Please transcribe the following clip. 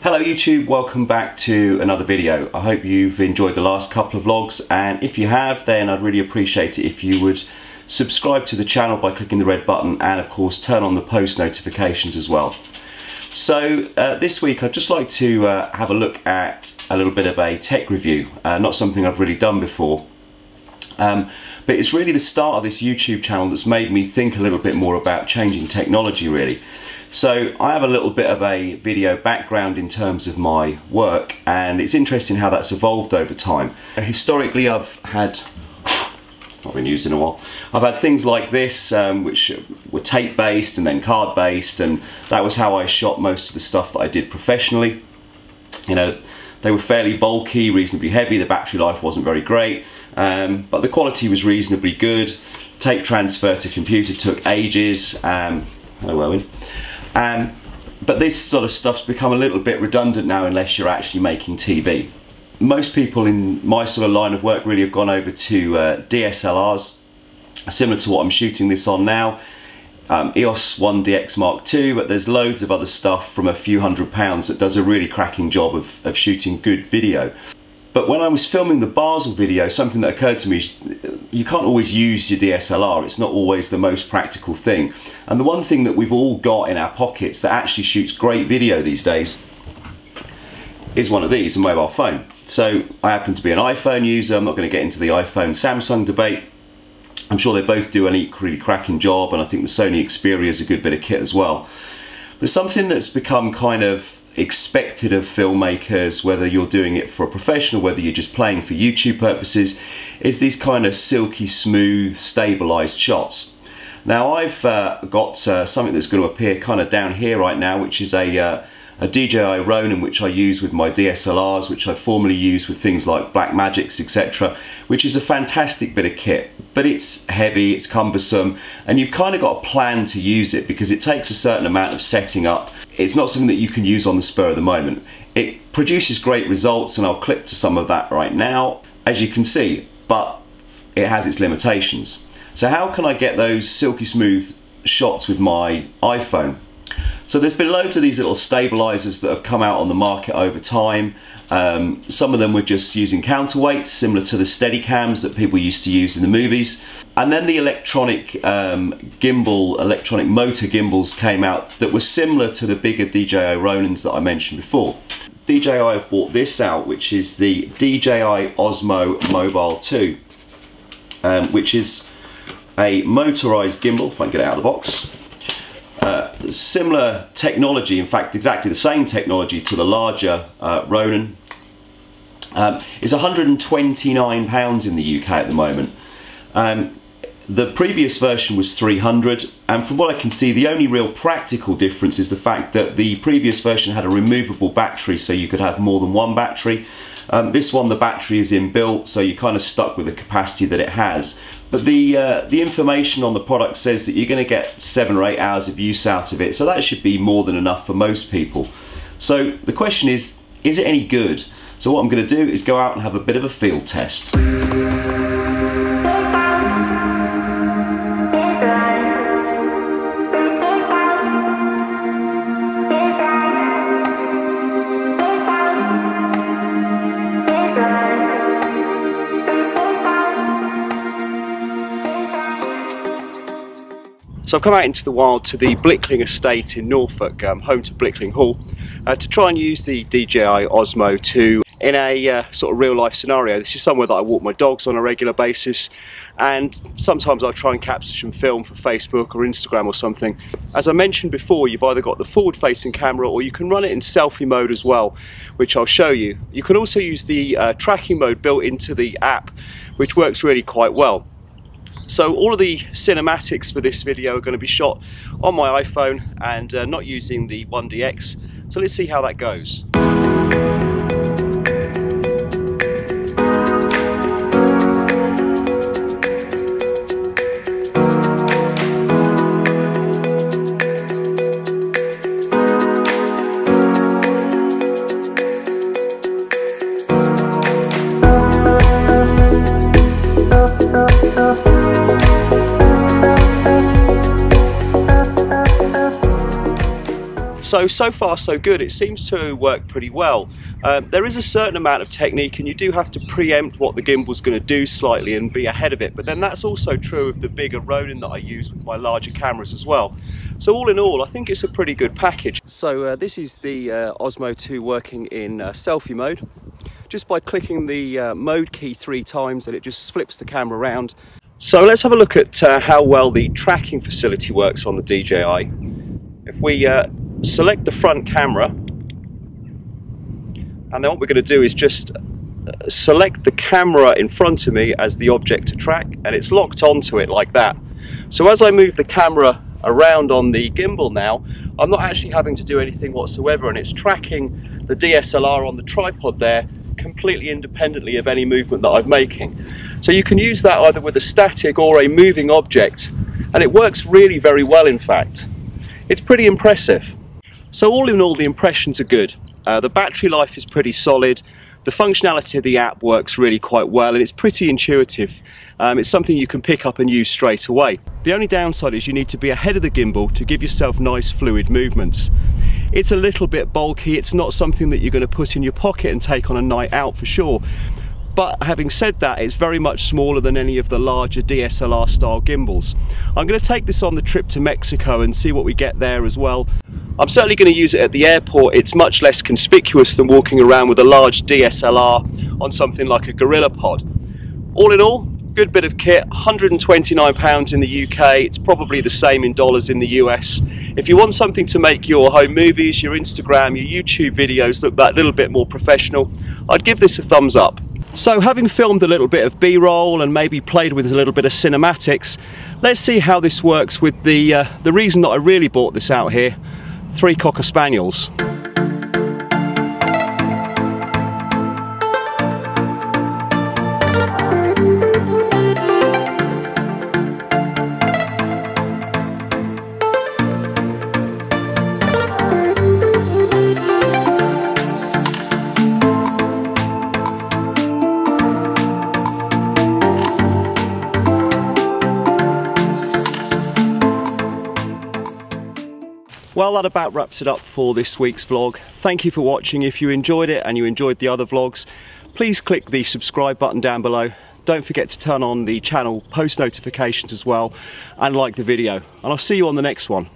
Hello YouTube, welcome back to another video. I hope you've enjoyed the last couple of vlogs, and if you have, then I'd really appreciate it if you would subscribe to the channel by clicking the red button, and of course turn on the post notifications as well. So this week I'd just like to have a look at a little bit of a tech review, not something I've really done before. But it's really the start of this YouTube channel that's made me think a little bit more about changing technology really. So I have a little bit of a video background in terms of my work, and it's interesting how that's evolved over time. Historically I've had, not been used in a while, I've had things like this which were tape based and then card based, and that was how I shot most of the stuff that I did professionally. You know, they were fairly bulky, reasonably heavy, the battery life wasn't very great, but the quality was reasonably good. Tape transfer to computer took ages. Hello Owen. But this sort of stuff's become a little bit redundant now unless you're actually making TV. Most people in my sort of line of work really have gone over to DSLRs, similar to what I'm shooting this on now. EOS 1DX Mark II, but there's loads of other stuff from a few £100 that does a really cracking job of shooting good video. But when I was filming the Basel video, something that occurred to me is you can't always use your DSLR, it's not always the most practical thing. And the one thing that we've all got in our pockets that actually shoots great video these days is one of these, a mobile phone. So I happen to be an iPhone user. I'm not going to get into the iPhone-Samsung debate. I'm sure they both do an equally cracking job, and I think the Sony Xperia is a good bit of kit as well. But something that's become kind of expected of filmmakers, whether you're doing it for a professional, whether you're just playing for YouTube purposes, is these kind of silky smooth stabilized shots. Now I've got something that's going to appear kind of down here right now, which is a DJI Ronin, which I use with my DSLRs, which I'd formerly use with things like Blackmagics, etc., which is a fantastic bit of kit, but it's heavy, it's cumbersome, and you've kind of got a plan to use it because it takes a certain amount of setting up. It's not something that you can use on the spur of the moment. It produces great results, and I'll clip to some of that right now, as you can see, but it has its limitations. So how can I get those silky smooth shots with my iPhone? So there's been loads of these little stabilizers that have come out on the market over time. Some of them were just using counterweights, similar to the Steadicams that people used to use in the movies. And then the electronic gimbal, electronic motor gimbals came out that were similar to the bigger DJI Ronins that I mentioned before. DJI have brought this out, which is the DJI Osmo Mobile 2, which is a motorized gimbal, if I can get it out of the box. Similar technology, in fact exactly the same technology to the larger Ronin. It's £129 in the UK at the moment. The previous version was £300, and from what I can see the only real practical difference is the fact that the previous version had a removable battery, so you could have more than one battery. This one, the battery is inbuilt, so you're kind of stuck with the capacity that it has. But the information on the product says that you're going to get 7 or 8 hours of use out of it, so that should be more than enough for most people. So the question is it any good? So what I'm going to do is go out and have a bit of a field test. So I've come out into the wild to the Blickling estate in Norfolk, home to Blickling Hall, to try and use the DJI Osmo 2 in a sort of real life scenario. This is somewhere that I walk my dogs on a regular basis, and sometimes I'll try and capture some film for Facebook or Instagram or something. As I mentioned before, you've either got the forward facing camera or you can run it in selfie mode as well, which I'll show you. You can also use the tracking mode built into the app, which works really quite well. So all of the cinematics for this video are going to be shot on my iPhone and not using the 1DX. So let's see how that goes. So far so good. It seems to work pretty well. There is a certain amount of technique, and you do have to preempt what the gimbal's going to do slightly and be ahead of it, but then that's also true of the bigger Ronin that I use with my larger cameras as well. So all in all, I think it's a pretty good package. So this is the Osmo 2 working in selfie mode. Just by clicking the mode key 3 times, and it just flips the camera around. So let's have a look at how well the tracking facility works on the DJI. If we select the front camera, and then what we're going to do is just select the camera in front of me as the object to track, and it's locked onto it like that. So as I move the camera around on the gimbal now, I'm not actually having to do anything whatsoever, and it's tracking the DSLR on the tripod there completely independently of any movement that I'm making. So you can use that either with a static or a moving object, and it works really very well. In fact, it's pretty impressive. So all in all, the impressions are good. The battery life is pretty solid. The functionality of the app works really quite well, and it's pretty intuitive. It's something you can pick up and use straight away. The only downside is you need to be ahead of the gimbal to give yourself nice fluid movements. It's a little bit bulky. It's not something that you're going to put in your pocket and take on a night out for sure. But having said that, it's very much smaller than any of the larger DSLR style gimbals. I'm going to take this on the trip to Mexico and see what we get there as well. I'm certainly going to use it at the airport. It's much less conspicuous than walking around with a large DSLR on something like a Gorilla Pod. All in all, good bit of kit, £129 in the UK. It's probably the same in dollars in the US. If you want something to make your home movies, your Instagram, your YouTube videos look that little bit more professional, I'd give this a thumbs up. So having filmed a little bit of B-roll and maybe played with a little bit of cinematics, let's see how this works with the reason that I really bought this out here, 3 Cocker Spaniels. Well, that about wraps it up for this week's vlog. Thank you for watching. If you enjoyed it and you enjoyed the other vlogs, please click the subscribe button down below. Don't forget to turn on the channel post notifications as well, and like the video. And I'll see you on the next one.